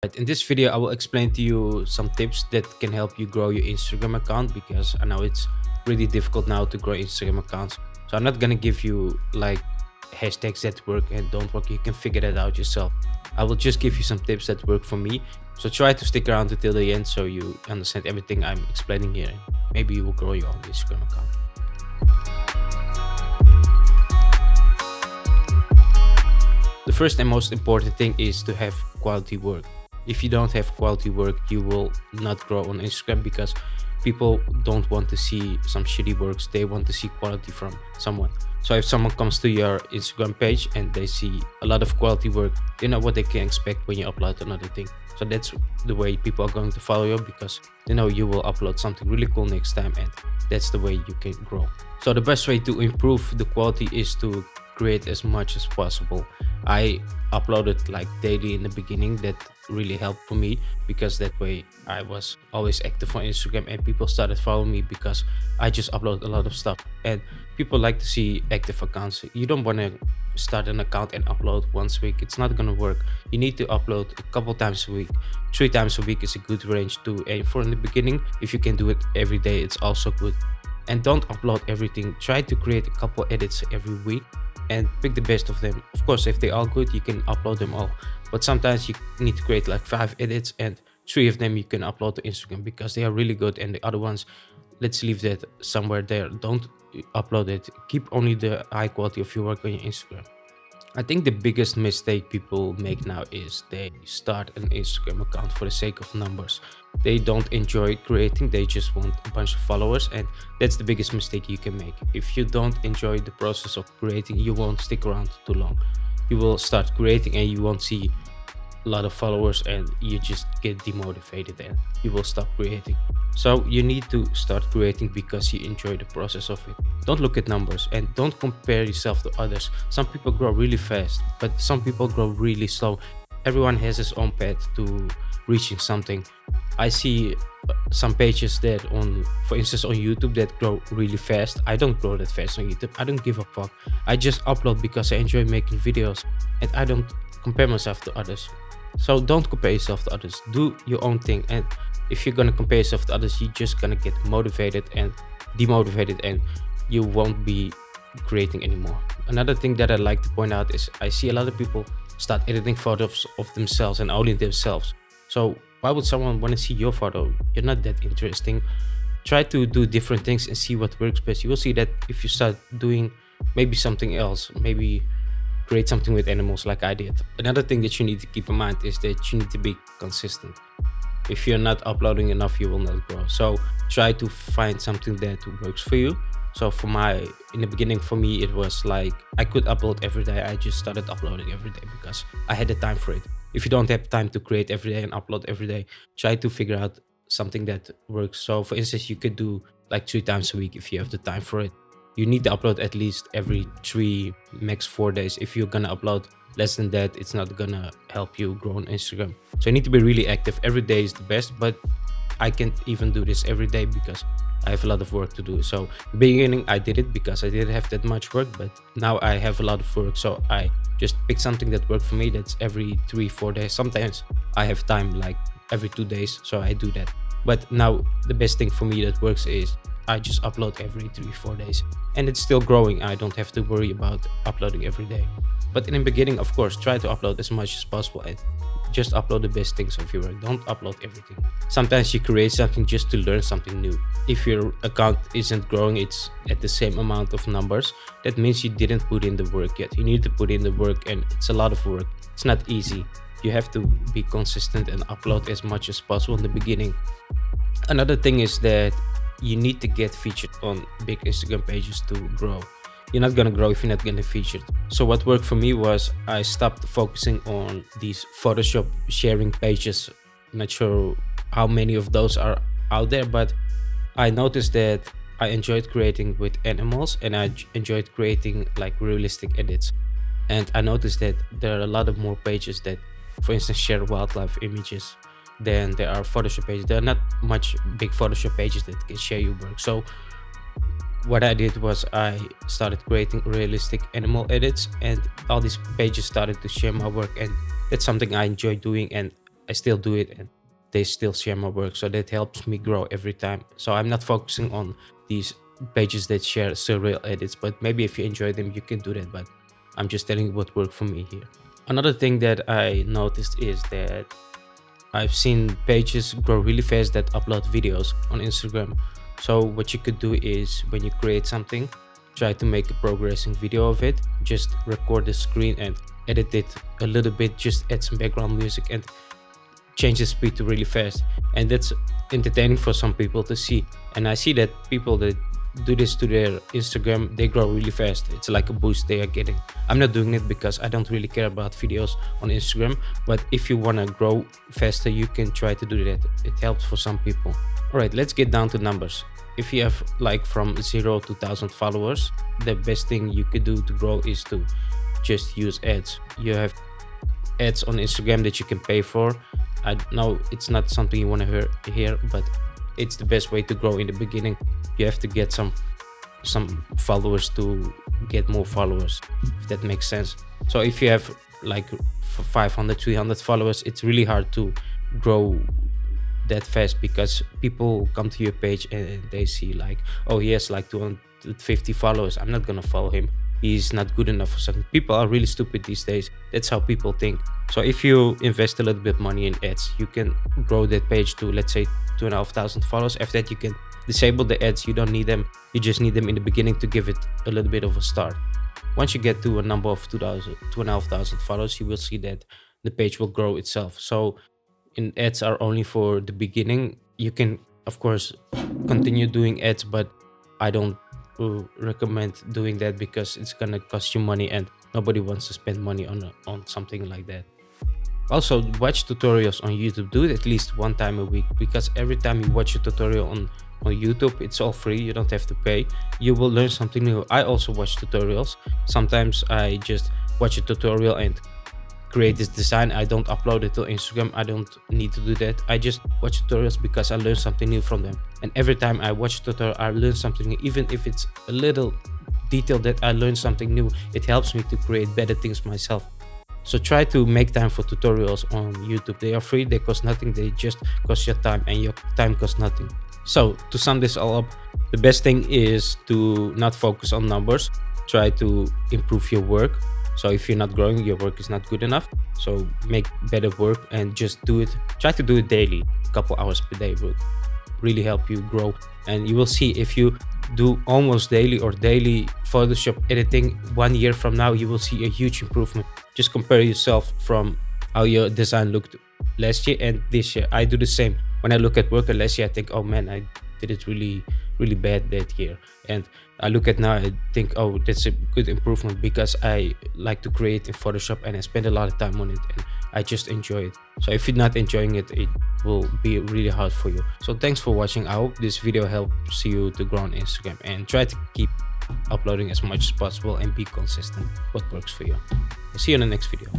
Right, in this video, I will explain to you some tips that can help you grow your Instagram account because I know it's really difficult now to grow Instagram accounts. So I'm not gonna give you like hashtags that work and don't work. You can figure that out yourself. I will just give you some tips that work for me. So try to stick around until the end so you understand everything I'm explaining here. Maybe you will grow your own Instagram account. The first and most important thing is to have quality work. If you don't have quality work, you will not grow on Instagram because people don't want to see some shitty works. They want to see quality from someone. So if someone comes to your Instagram page and they see a lot of quality work, they know what they can expect when you upload another thing. So that's the way people are going to follow you because they know you will upload something really cool next time, and that's the way you can grow. So the best way to improve the quality is to create as much as possible. I uploaded like daily in the beginning. That really helped for me because that way I was always active on Instagram and people started following me because I just upload a lot of stuff, and people like to see active accounts. You don't want to start an account and upload once a week. It's not gonna work. You need to upload a couple times a week. 3 times a week is a good range to aim for in the beginning. If you can do it every day, it's also good. And don't upload everything. Try to create a couple edits every week and pick the best of them. Of course, if they are good, you can upload them all, but sometimes you need to create like 5 edits and 3 of them you can upload to Instagram because they are really good, and the other ones, let's leave that somewhere there. Don't upload it. Keep only the high quality of your work on your Instagram. I think the biggest mistake people make now is they start an Instagram account for the sake of numbers. They don't enjoy creating, they just want a bunch of followers, and that's the biggest mistake you can make. If you don't enjoy the process of creating, you won't stick around too long. You will start creating and you won't see a lot of followers and you just get demotivated and you will stop creating. So you need to start creating because you enjoy the process of it. Don't look at numbers and don't compare yourself to others. Some people grow really fast, but some people grow really slow. Everyone has his own path to reaching something. I see some pages that for instance on YouTube that grow really fast. I don't grow that fast on YouTube. I don't give a fuck. I just upload because I enjoy making videos and I don't compare myself to others. So don't compare yourself to others. Do your own thing, and if you're gonna compare yourself to others, you're just gonna get motivated and demotivated and you won't be creating anymore. Another thing that I like to point out is I see a lot of people start editing photos of themselves and only themselves. So why would someone want to see your photo? You're not that interesting. Try to do different things and see what works best. You will see that if you start doing maybe something else, maybe create something with animals like I did. Another thing that you need to keep in mind is that you need to be consistent. If you're not uploading enough, you will not grow. So try to find something that works for you. So in the beginning for me, it was like I could upload every day. I just started uploading every day because I had the time for it. If you don't have time to create every day and upload every day, try to figure out something that works. So for instance, you could do like 3 times a week if you have the time for it. You need to upload at least every 3, max 4 days. If you're gonna upload less than that, it's not gonna help you grow on Instagram. So you need to be really active. Every day is the best, but I can't even do this every day because I have a lot of work to do. So in the beginning I did it because I didn't have that much work, but now I have a lot of work, so I just pick something that worked for me. That's every 3-4 days. Sometimes I have time like every 2 days, so I do that. But now the best thing for me that works is I just upload every 3-4 days, and it's still growing. I don't have to worry about uploading every day. But in the beginning, of course, try to upload as much as possible and just upload the best things of your work. Don't upload everything. Sometimes you create something just to learn something new. If your account isn't growing, it's at the same amount of numbers, that means you didn't put in the work yet. You need to put in the work, and it's a lot of work. It's not easy. You have to be consistent and upload as much as possible in the beginning. Another thing is that you need to get featured on big Instagram pages to grow. You're not gonna grow if you're not gonna featured. So what worked for me was I stopped focusing on these Photoshop sharing pages. I'm not sure how many of those are out there, but I noticed that I enjoyed creating with animals and I enjoyed creating like realistic edits. And I noticed that there are a lot of more pages that, for instance, share wildlife images than there are Photoshop pages. There are not much big Photoshop pages that can share your work. So what I did was I started creating realistic animal edits, and all these pages started to share my work, and that's something I enjoy doing, and I still do it and they still share my work. So that helps me grow every time. So I'm not focusing on these pages that share surreal edits, but maybe if you enjoy them, you can do that. But I'm just telling you what worked for me here. Another thing that I noticed is that I've seen pages grow really fast that upload videos on Instagram. So what you could do is, when you create something, try to make a progressing video of it. Just record the screen and edit it a little bit, just add some background music and change the speed to really fast. And that's entertaining for some people to see. And I see that people that do this to their Instagram, they grow really fast. It's like a boost they are getting. I'm not doing it because I don't really care about videos on Instagram, but if you want to grow faster, you can try to do that. It helps for some people. All right, let's get down to numbers. If you have like from 0 to 1,000 followers, the best thing you could do to grow is to just use ads. You have ads on Instagram that you can pay for. I know it's not something you want to hear, but it's the best way to grow in the beginning. You have to get some followers to get more followers, if that makes sense. So if you have like 500, 300 followers, it's really hard to grow that fast, because people come to your page and they see like, oh, he has like 250 followers, I'm not gonna follow him, he's not good enough for something. People are really stupid these days. That's how people think. So if you invest a little bit money in ads, you can grow that page to, let's say, 2,500 followers. After that, you can disable the ads. You don't need them. You just need them in the beginning to give it a little bit of a start. Once you get to a number of 2,500 followers, you will see that the page will grow itself. So in ads are only for the beginning. You can, of course, continue doing ads, but I don't recommend doing that because it's gonna cost you money and nobody wants to spend money on something like that. Also, watch tutorials on YouTube. Do it at least one time a week, because every time you watch a tutorial on YouTube, it's all free, you don't have to pay. You will learn something new. I also watch tutorials. Sometimes I just watch a tutorial and create this design. I don't upload it to Instagram. I don't need to do that. I just watch tutorials because I learn something new from them. And every time I watch a tutorial, I learn something new. Even if it's a little detail that I learn something new, it helps me to create better things myself. So try to make time for tutorials on YouTube. They are free, they cost nothing, they just cost your time, and your time costs nothing. So to sum this all up, the best thing is to not focus on numbers. Try to improve your work. So if you're not growing, your work is not good enough. So make better work and just do it. Try to do it daily. A couple hours per day will really help you grow. And you will see, if you do almost daily or daily Photoshop editing, 1 year from now, you will see a huge improvement. Just compare yourself from how your design looked last year and this year. I do the same. When I look at work last year, I think, oh man, I did it really bad that year. And I look at now, I think, oh, that's a good improvement, because I like to create in Photoshop and I spend a lot of time on it and I just enjoy it. So if you're not enjoying it, it will be really hard for you. So thanks for watching. I hope this video helps you to grow on Instagram, and try to keep uploading as much as possible and be consistent. What works for you. I'll see you in the next video.